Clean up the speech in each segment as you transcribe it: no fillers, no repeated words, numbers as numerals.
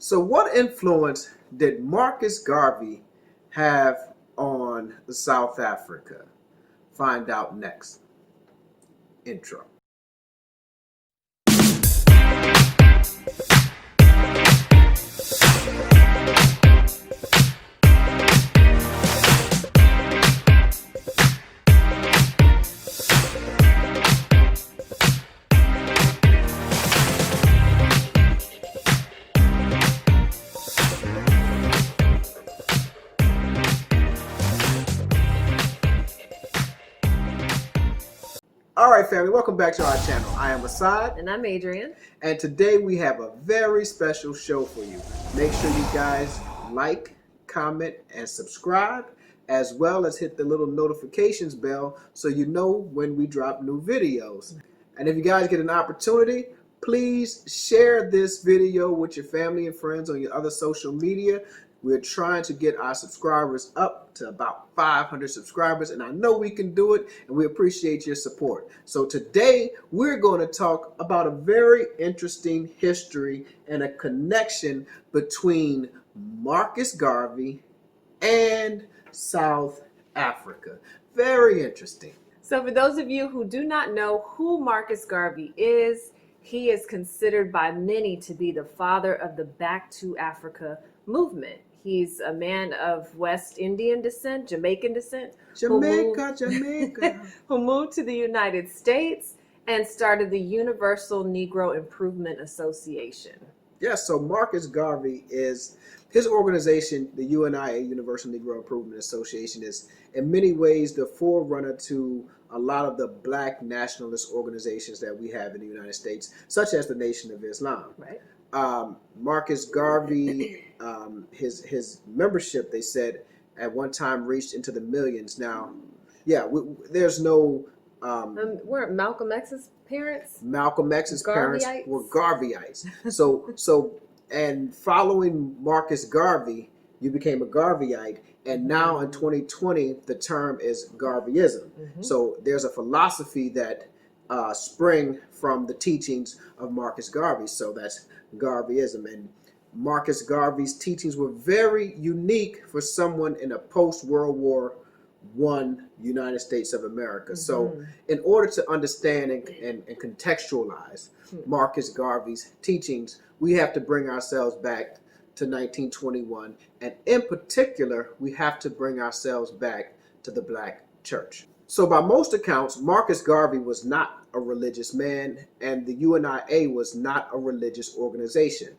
So what influence did Marcus Garvey have on South Africa? Find out next. Intro. All right, family, welcome back to our channel. I am Asad. And I'm Adrian. And today we have a very special show for you. Make sure you guys like, comment, and subscribe, as well as hit the little notifications bell so you know when we drop new videos. And if you guys get an opportunity, please share this video with your family and friends on your other social media. We're trying to get our subscribers up to about 500 subscribers, and I know we can do it, and we appreciate your support. So today, we're going to talk about a very interesting history and a connection between Marcus Garvey and South Africa. Very interesting. So for those of you who do not know who Marcus Garvey is, he is considered by many to be the father of the Back to Africa movement. He's a man of West Indian descent, Jamaican descent, Jamaica. who moved to the United States and started the Universal Negro Improvement Association. Yes, so Marcus Garvey is, his organization, the UNIA, Universal Negro Improvement Association, is in many ways the forerunner to a lot of the black nationalist organizations that we have in the United States, such as the Nation of Islam. Right. Marcus Garvey, his membership, they said, at one time reached into the millions. Now, yeah, there's no... weren't Malcolm X's parents? Malcolm X's parents Garveyites? were Garveyites. And following Marcus Garvey, you became a Garveyite. And now in 2020, the term is Garveyism. Mm-hmm. So there's a philosophy that spring from the teachings of Marcus Garvey. So that's Garveyism. And Marcus Garvey's teachings were very unique for someone in a post-World War I United States of America. Mm-hmm. So in order to understand and contextualize Marcus Garvey's teachings, we have to bring ourselves back to 1921. And in particular, we have to bring ourselves back to the Black church. So by most accounts, Marcus Garvey was not a religious man, and the UNIA was not a religious organization.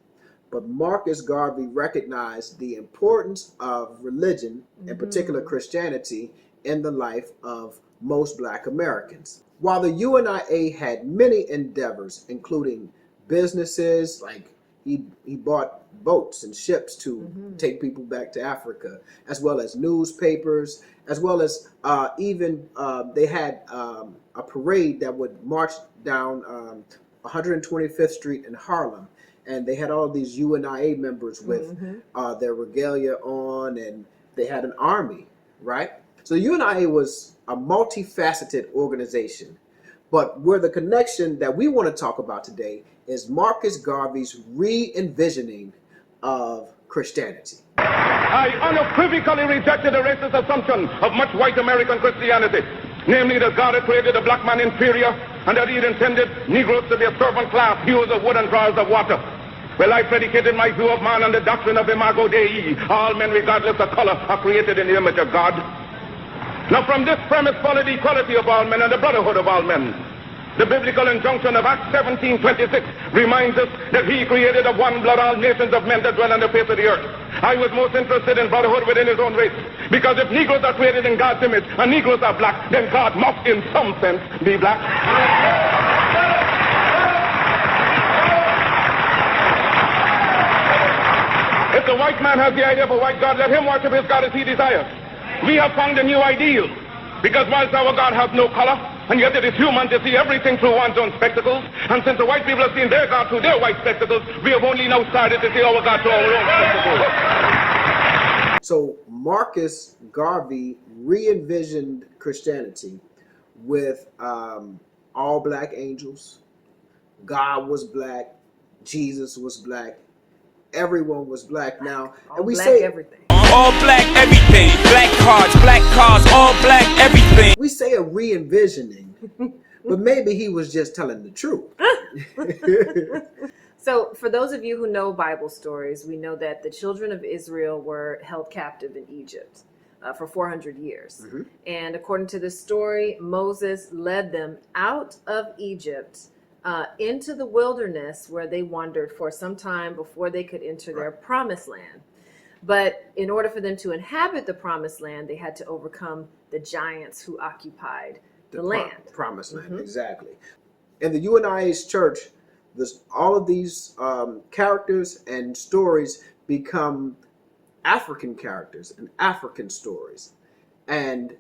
But Marcus Garvey recognized the importance of religion, in particular Christianity, in the life of most Black Americans. While the UNIA had many endeavors, including businesses, like he bought boats and ships to take people back to Africa, as well as newspapers, as well as even they had a parade that would march down 125th Street in Harlem. And they had all these UNIA members with their regalia on, and they had an army, right? So UNIA was a multifaceted organization. But where the connection that we want to talk about today is Marcus Garvey's re-envisioning of Christianity. I unequivocally rejected the racist assumption of much white American Christianity, namely that God had created the black man inferior and that he had intended Negroes to be a servant class, hewers of wood and drawers of water. Well, I predicated my view of man on the doctrine of Imago Dei. All men, regardless of color, are created in the image of God. Now, from this premise followed the equality of all men and the brotherhood of all men. The biblical injunction of Acts 17:26 reminds us that he created of one blood all nations of men that dwell on the face of the earth. I was most interested in brotherhood within his own race, because if Negroes are created in God's image and Negroes are black, then God must in some sense be black. If the white man has the idea of a white God, let him worship his God as he desires. We have found a new ideal, because whilst our God has no color, and yet it is human to see everything through one's own spectacles, and since the white people have seen their God through their white spectacles, we have only now started to see our God through our own spectacles. So Marcus Garvey re-envisioned Christianity with all black angels. God was black, Jesus was black, everyone was black now. All And we black say everything. All black everything. Black cars, all black everything. we say a re-envisioning, but maybe he was just telling the truth. So, for those of you who know Bible stories, we know that the children of Israel were held captive in Egypt for 400 years. Mm-hmm. And according to this story, Moses led them out of Egypt into the wilderness where they wandered for some time before they could enter their promised land. But in order for them to inhabit the promised land, they had to overcome the giants who occupied the land. Promised land, exactly. In the UNIA's church, all of these characters and stories become African characters and African stories. And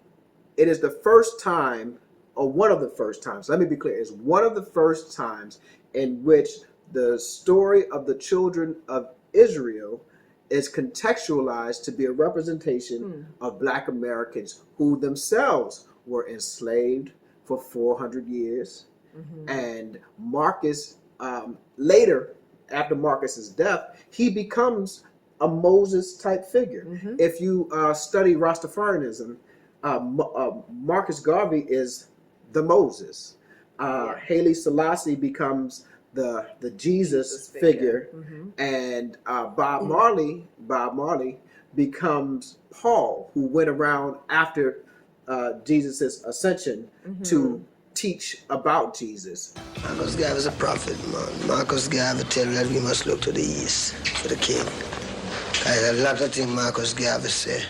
it is the first time, or one of the first times, let me be clear, it's one of the first times in which the story of the children of Israel is contextualized to be a representation of Black Americans who themselves were enslaved for 400 years. And Marcus, later, after Marcus's death, he becomes a Moses type figure. If you study Rastafarianism, Marcus Garvey is the Moses. Haile Selassie becomes the Jesus figure, and Bob Marley becomes Paul, who went around after Jesus' ascension to teach about Jesus. Marcus Garvey is a prophet, man. Marcus Garvey tell that we must look to the east for the king. A lot of things Marcus Garvey say,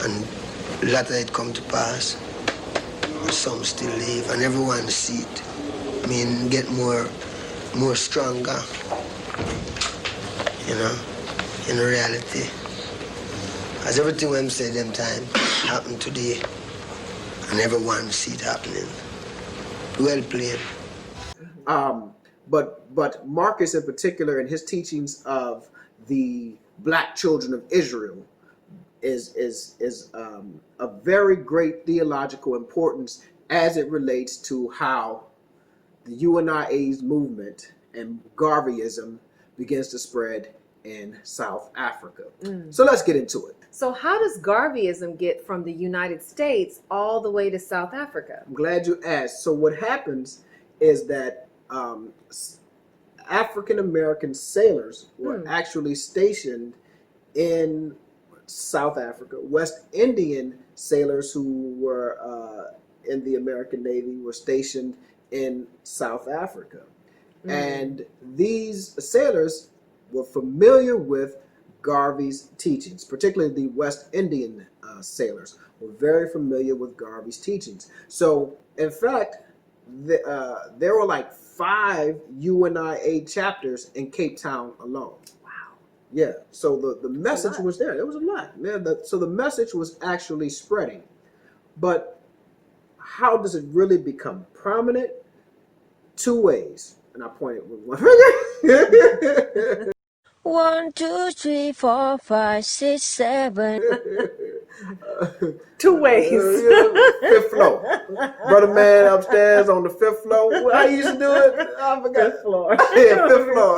and a lot of it come to pass. But some still live, and everyone see it. I mean, get more stronger, you know, in reality. As everything when say them time happen today, and everyone see it happening. Well played. But Marcus in particular, in his teachings of the Black children of Israel, is a very great theological importance as it relates to how the UNIA's movement and Garveyism begins to spread in South Africa. So let's get into it. So how does Garveyism get from the United States all the way to South Africa? I'm glad you asked. So what happens is that African American sailors were actually stationed in South Africa. West Indian sailors who were in the American Navy were stationed in South Africa. And these sailors were familiar with Garvey's teachings, particularly the West Indian sailors were very familiar with Garvey's teachings. So, in fact, there were like 5 UNIA chapters in Cape Town alone. Wow. Yeah, so the message was there. There was a lot. Yeah, so the message was actually spreading. But how does it really become prominent? 2 ways. And I pointed with one finger. 1, 2, 3, 4, 5, 6, 7. 2 ways. Fifth floor. Brother man upstairs on the 5th floor. How you used to do it? I forgot. 5th floor. Yeah, 5th floor.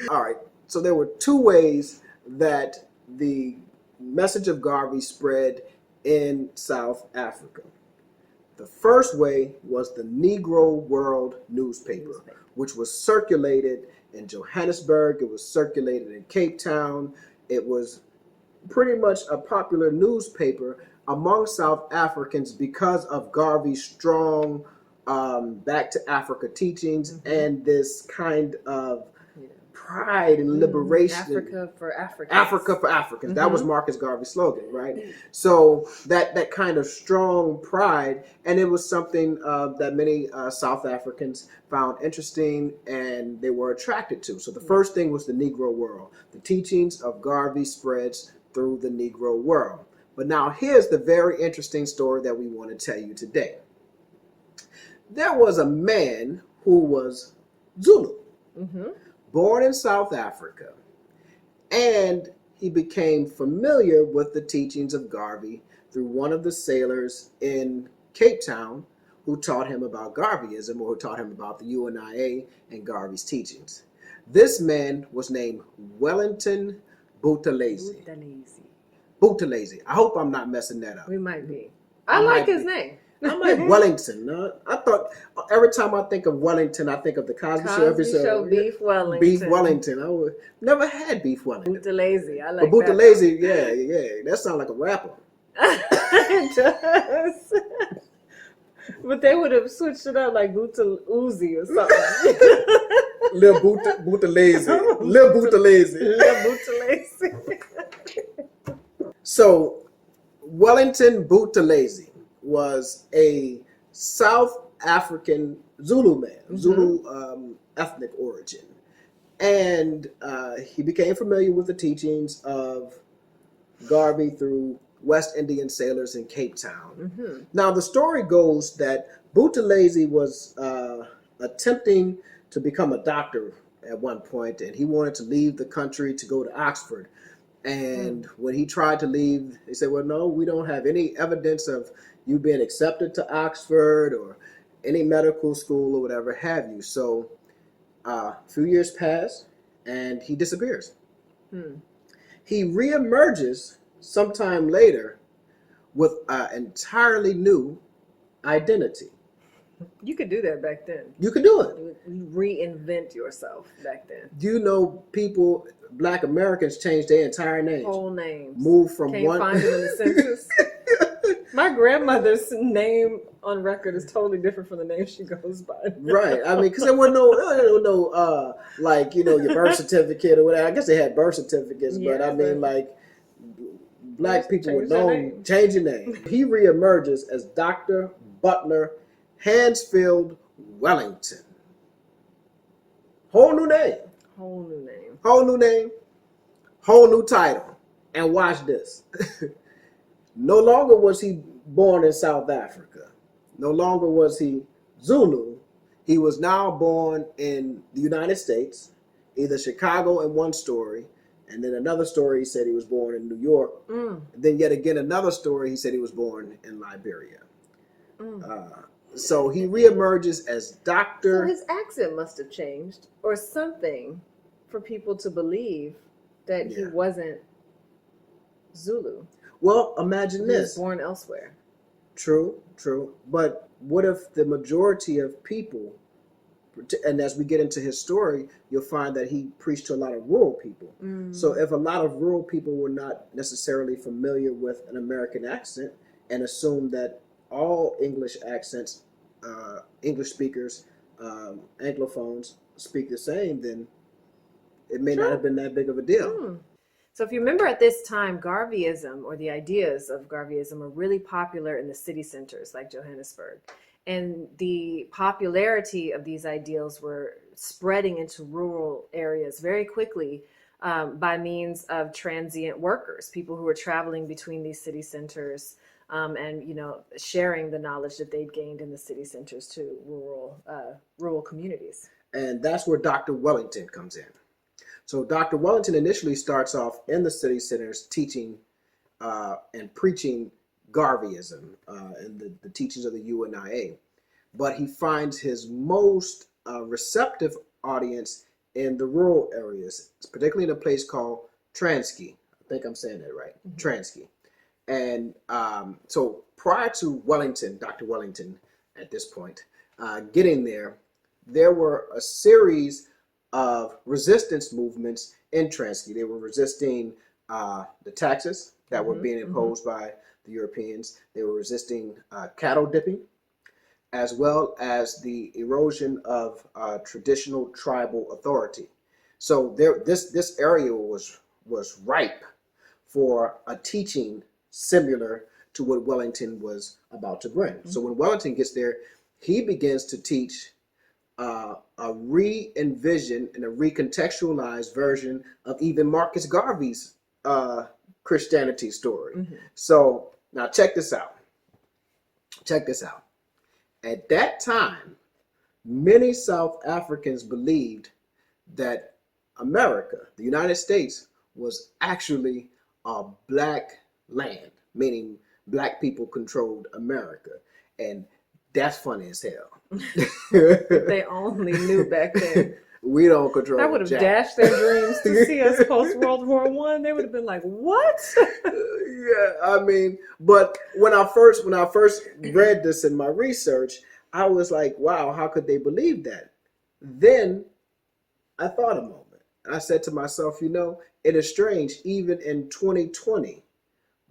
All right. So there were 2 ways that the message of Garvey spread in South Africa. The first way was the Negro World newspaper, which was circulated in Johannesburg. It was circulated in Cape Town. It was pretty much a popular newspaper among South Africans because of Garvey's strong back to Africa teachings and this kind of pride and liberation. Africa for Africans. Africa for Africans. That was Marcus Garvey's slogan, right? So that kind of strong pride, and it was something that many South Africans found interesting and they were attracted to. So the first thing was the Negro world. The teachings of Garvey spreads through the Negro world. But now here's the very interesting story that we want to tell you today. There was a man who was Zulu. Born in South Africa, and he became familiar with the teachings of Garvey through one of the sailors in Cape Town who taught him about Garveyism, or who taught him about the UNIA and Garvey's teachings. This man was named Wellington Buthelezi. Buthelezi. I hope I'm not messing that up. We might be. I like his name. I'm like Wellington. I thought every time I think of Wellington, I think of the Cosby Show episode. Beef Wellington. Beef Wellington. I never had Beef Wellington. Buthelezi. I like but that. Buthelezi, yeah. That sounds like a rapper. It does. But they would have switched it up like Buta Uzi or something. Lil Buthelezi. Lil Buthelezi. Lil Buthelezi. So, Wellington Buthelezi was a South African Zulu man, Zulu ethnic origin. And he became familiar with the teachings of Garvey through West Indian sailors in Cape Town. Now, the story goes that Buthelezi was attempting to become a doctor at one point, and he wanted to leave the country to go to Oxford. And when he tried to leave, they said, well, no, we don't have any evidence of you being accepted to Oxford or any medical school or whatever have you. So a few years pass, and he disappears. He reemerges sometime later with an entirely new identity. You could do that back then. You could do it. You reinvent yourself back then. You know, people, Black Americans changed their entire names. Whole names. Moved from Can't one. find them in the census. My grandmother's name on record is totally different from the name she goes by. Right. I mean, because there was no, like, you know, your birth certificate or whatever. I guess they had birth certificates, but I mean, like, Black people were known change your name. He reemerges as Dr. Butler Hansfield Wellington. Whole new name. Whole new name. Whole new name. Whole new title. And watch this. No longer was he born in South Africa. No longer was he Zulu. He was now born in the United States, either Chicago in one story, and then another story he said he was born in New York. And then yet again another story he said he was born in Liberia. So he reemerges as Dr. So his accent must have changed or something for people to believe that he wasn't Zulu. Well, imagine He this. was born elsewhere. True. But what if the majority of people, and as we get into his story, you'll find that he preached to a lot of rural people. So if a lot of rural people were not necessarily familiar with an American accent and assumed that all English accents, English speakers, Anglophones speak the same, then it may not have been that big of a deal. So if you remember at this time, Garveyism or the ideas of Garveyism were really popular in the city centers like Johannesburg. And the popularity of these ideals were spreading into rural areas very quickly by means of transient workers, people who were traveling between these city centers and, you know, sharing the knowledge that they'd gained in the city centers to rural communities. And that's where Dr. Wellington comes in. So Dr. Wellington initially starts off in the city centers teaching and preaching Garveyism and the teachings of the UNIA. But he finds his most receptive audience in the rural areas, particularly in a place called Transkei. I think I'm saying that right, Transkei. And so prior to Wellington, Dr. Wellington, at this point, getting there were a series of resistance movements in Transkei. They were resisting the taxes that were being imposed by the Europeans. They were resisting cattle dipping, as well as the erosion of traditional tribal authority. So this area was ripe for a teaching similar to what Wellington was about to bring. So when Wellington gets there, he begins to teach a re-envisioned and a recontextualized version of even Marcus Garvey's Christianity story. So now check this out. At that time, many South Africans believed that America, the United States, was actually a black land, meaning black people controlled America. And that's funny as hell. They only knew back then. We don't control That would have Jack. dashed their dreams to see us post World War One. They would have been like, "What?" Yeah, I mean, but when I first read this in my research, I was like, wow, how could they believe that? Then I thought a moment. I said to myself, it is strange, even in 2020,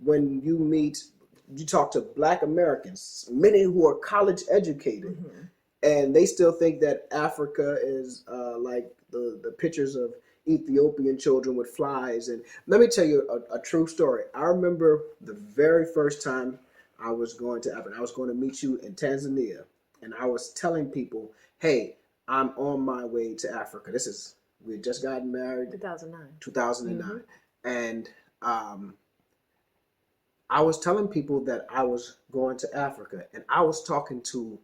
when you talk to Black Americans, many who are college educated, and they still think that Africa is like the pictures of Ethiopian children with flies. And let me tell you a true story. I remember the very first time I was going to Africa. I was going to meet you in Tanzania, and I was telling people, hey, I'm on my way to Africa. We had just gotten married. 2009. And I was telling people that I was going to Africa, and I was talking to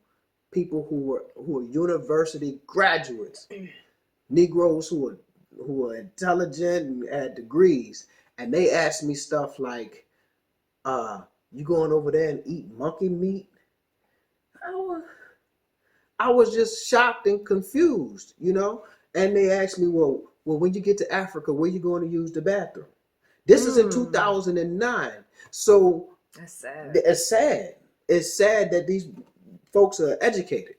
people who were university graduates, Negroes who were intelligent and had degrees, and they asked me stuff like, "You going over there and eat monkey meat?" I was just shocked and confused, And they asked me, well, when you get to Africa, where you going to use the bathroom? This is in 2009. So That's sad. it's sad. It's sad that these folks are educated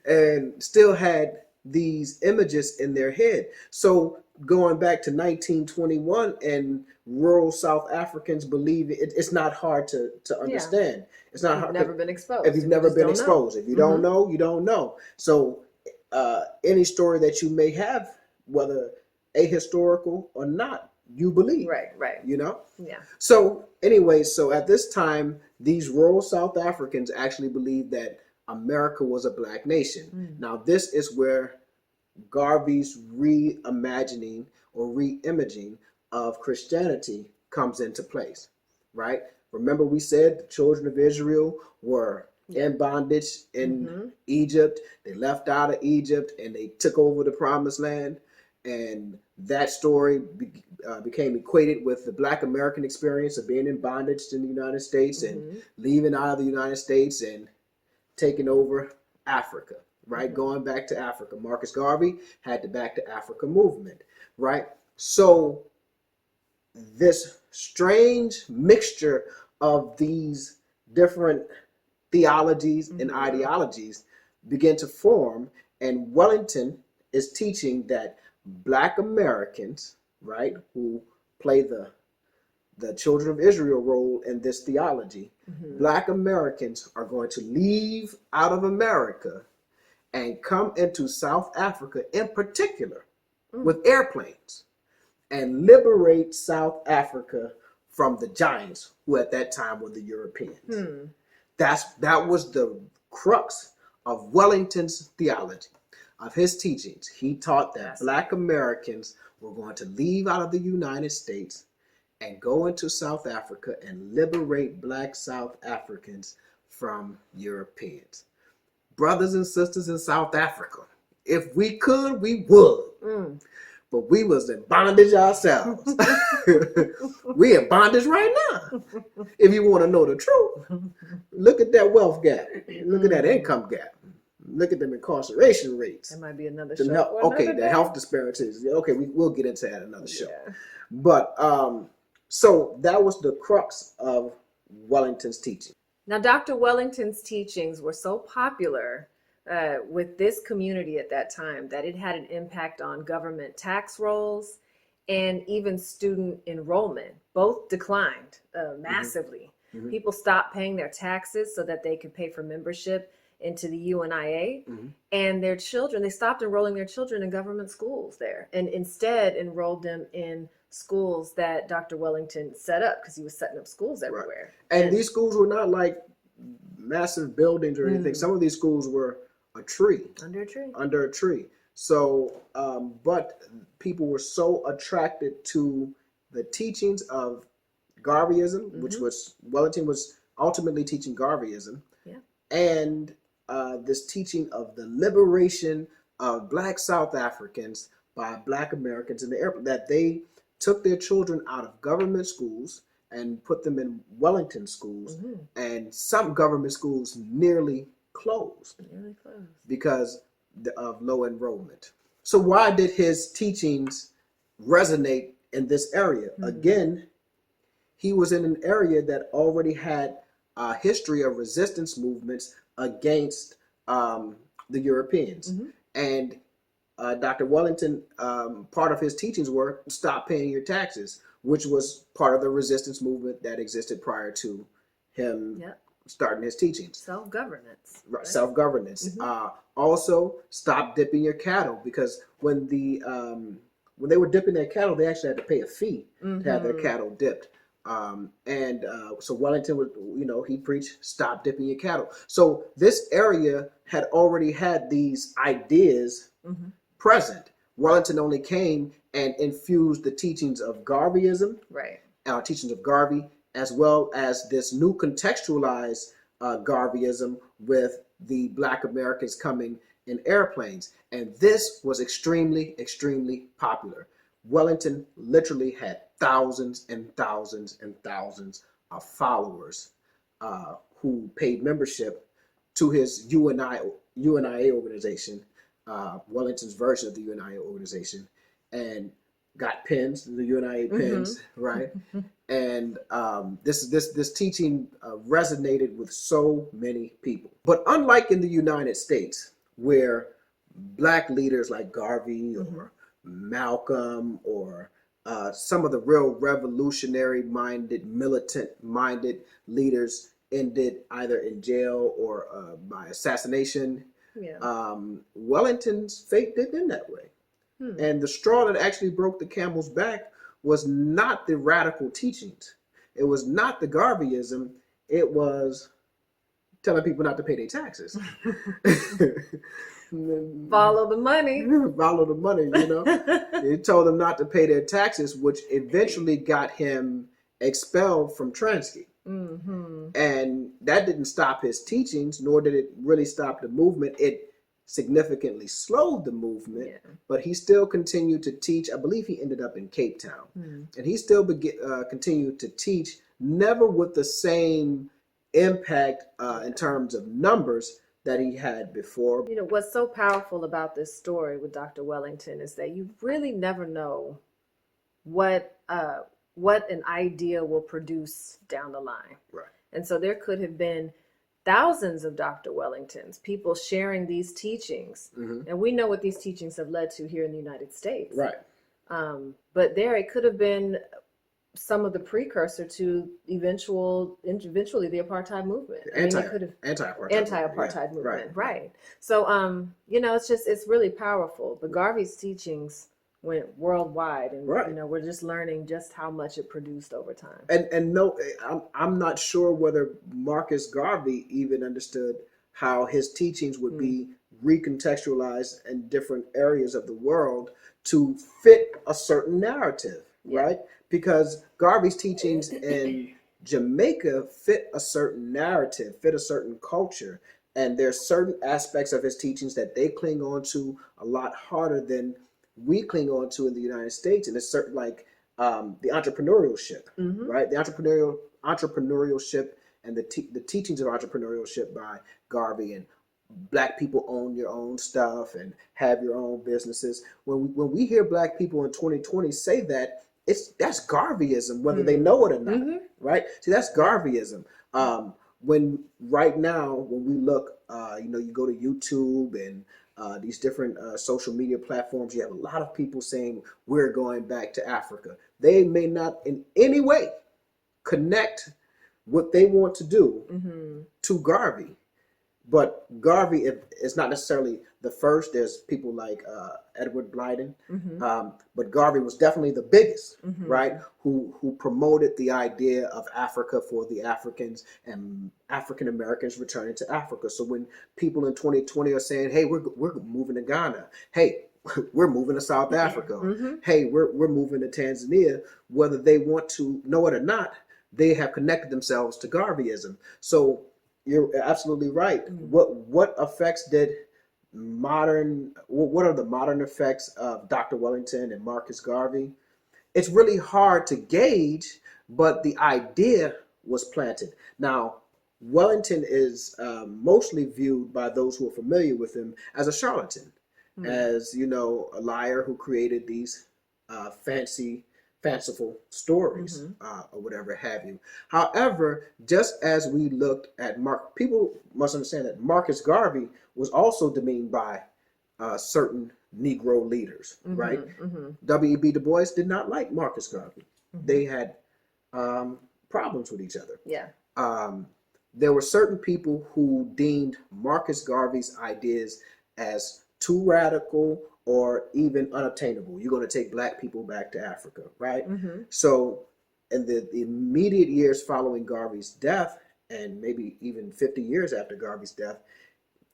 and still had these images in their head. So going back to 1921 and rural South Africans believe it's not hard to understand. It's not hard. If you've never been exposed. If you've never been exposed. If you don't know, you don't know. So any story that you may have, whether ahistorical or not, you believe. Right. Yeah. So anyway, so at this time, these rural South Africans actually believed that America was a Black nation. Now, this is where Garvey's reimagining or reimaging of Christianity comes into place, right? Remember, we said the children of Israel were in bondage in Egypt. They left out of Egypt and they took over the promised land. And that story became equated with the Black American experience of being in bondage in the United States and leaving out of the United States and taking over Africa, right? Going back to Africa. Marcus Garvey had the Back to Africa movement, right? So this strange mixture of these different theologies and ideologies begin to form, and Wellington is teaching that Black Americans, right, who play the children of Israel role in this theology, Black Americans are going to leave out of America and come into South Africa in particular with airplanes and liberate South Africa from the giants who at that time were the Europeans. That was the crux of Wellington's theology, of his teachings. He taught that Black Americans were going to leave out of the United States and go into South Africa and liberate Black South Africans from Europeans. Brothers and sisters in South Africa, if we could, we would. But we was in bondage ourselves. We in bondage right now. If you want to know the truth, look at that wealth gap. Look at that income gap. Look at them incarceration rates. That might be another show. The health disparities. Okay, we'll get into that another show. Yeah. But so that was the crux of Wellington's teaching. Now, Dr. Wellington's teachings were so popular with this community at that time that it had an impact on government tax rolls and even student enrollment. Both declined massively. People stopped paying their taxes so that they could pay for membership into the UNIA, and their children, they stopped enrolling their children in government schools there and instead enrolled them in schools that Dr. Wellington set up, because he was setting up schools everywhere. Right. And these schools were not like massive buildings or anything. Some of these schools were a tree. Under a tree. So, but people were so attracted to the teachings of Garveyism, which was, Wellington was ultimately teaching Garveyism, and this teaching of the liberation of Black South Africans by Black Americans in the airport, that they took their children out of government schools and put them in Wellington schools, and some government schools nearly closed because of low enrollment. So why did his teachings resonate in this area? Again, he was in an area that already had a history of resistance movements against the Europeans. And Dr. Wellington, part of his teachings were stop paying your taxes, which was part of the resistance movement that existed prior to him starting his teachings. Self-governance. Right. Self-governance. Also, stop dipping your cattle, because when they were dipping their cattle, they actually had to pay a fee to have their cattle dipped. So Wellington was, he preached stop dipping your cattle. So this area had already had these ideas present. Wellington only came and infused the teachings of Garveyism, teachings of Garvey, as well as this new contextualized Garveyism with the Black Americans coming in airplanes. And this was extremely, extremely popular. Wellington literally had thousands and thousands and thousands of followers who paid membership to his UNIA organization, Wellington's version of the UNIA organization, and got pins, the UNIA pins, right? And this teaching resonated with so many people. But unlike in the United States, where Black leaders like Garvey or Malcolm or some of the real revolutionary-minded, militant-minded leaders ended either in jail or by assassination, Wellington's fate didn't end that way. And the straw that actually broke the camel's back was not the radical teachings. It was not the Garveyism. It was telling people not to pay their taxes. Follow the money. Follow the money, He told them not to pay their taxes, which eventually got him expelled from Transky. And that didn't stop his teachings, nor did it really stop the movement. It significantly slowed the movement, but he still continued to teach. I believe he ended up in Cape Town. And he still continued to teach, never with the same impact in terms of numbers that he had before. What's so powerful about this story with Dr. Wellington is that you really never know what an idea will produce down the line. Right. And so there could have been thousands of Dr. Wellingtons, people sharing these teachings. And we know what these teachings have led to here in the United States. Right. But there it could have been some of the precursor to eventually the apartheid movement. Anti-apartheid movement. Right. So, it's really powerful. The Garvey's teachings went worldwide, and we're just learning just how much it produced over time. And no, I'm not sure whether Marcus Garvey even understood how his teachings would be recontextualized in different areas of the world to fit a certain narrative, right? Because Garvey's teachings in Jamaica fit a certain narrative, fit a certain culture, and there's certain aspects of his teachings that they cling on to a lot harder than we cling on to in the United States. And it's certain, like the entrepreneurship, right? The entrepreneurship and the teachings of entrepreneurship by Garvey, and Black people own your own stuff and have your own businesses. When we hear Black people in 2020 say that, that's Garveyism, whether they know it or not, right? See, that's Garveyism. When right now, when we look, you go to YouTube and these different social media platforms, you have a lot of people saying we're going back to Africa. They may not in any way connect what they want to do to Garvey. But Garvey is not necessarily the first. There's people like Edward Blyden, but Garvey was definitely the biggest, right? Who promoted the idea of Africa for the Africans and African Americans returning to Africa. So when people in 2020 are saying, "Hey, we're moving to Ghana," "Hey, we're moving to South Africa," "Hey, we're moving to Tanzania," whether they want to know it or not, they have connected themselves to Garveyism. So you're absolutely right. What effects did what are the modern effects of Dr. Wellington and Marcus Garvey? It's really hard to gauge, but the idea was planted. Now, Wellington is mostly viewed by those who are familiar with him as a charlatan. as, you know, a liar who created these fanciful stories, or whatever have you. However, just as we looked at people must understand that Marcus Garvey was also demeaned by certain Negro leaders, right? W.E.B. Du Bois did not like Marcus Garvey. They had problems with each other. Yeah. There were certain people who deemed Marcus Garvey's ideas as too radical or even unattainable. You're going to take black people back to Africa, right? So in the immediate years following Garvey's death, and maybe even 50 years after Garvey's death,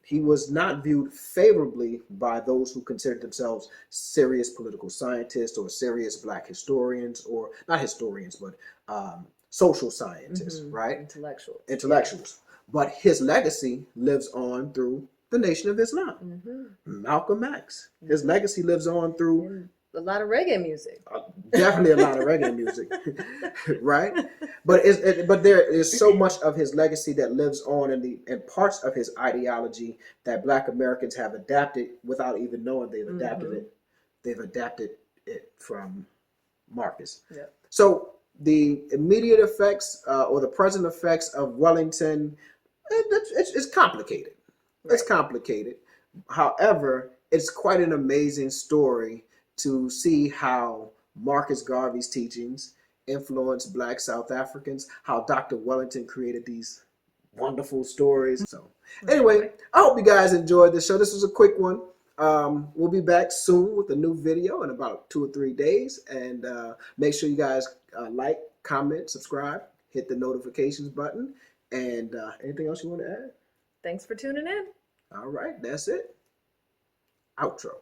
he was not viewed favorably by those who considered themselves serious political scientists or serious black historians, or not historians, but social scientists, right? Intellectuals. But his legacy lives on through the Nation of Islam. Malcolm X. His legacy lives on through a lot of reggae music. Definitely a lot of reggae music, right? But but there is so much of his legacy that lives on in parts of his ideology that Black Americans have adapted without even knowing they've adapted it. They've adapted it from Marcus. Yep. So the immediate effects or the present effects of Wellington, it's complicated. Right. It's complicated. However, it's quite an amazing story to see how Marcus Garvey's teachings influenced Black South Africans, how Dr. Wellington created these wonderful stories. So anyway, I hope you guys enjoyed this show. This was a quick one. We'll be back soon with a new video in about 2 or 3 days. And make sure you guys like, comment, subscribe, hit the notifications button. And anything else you want to add? Thanks for tuning in. All right, that's it. Outro.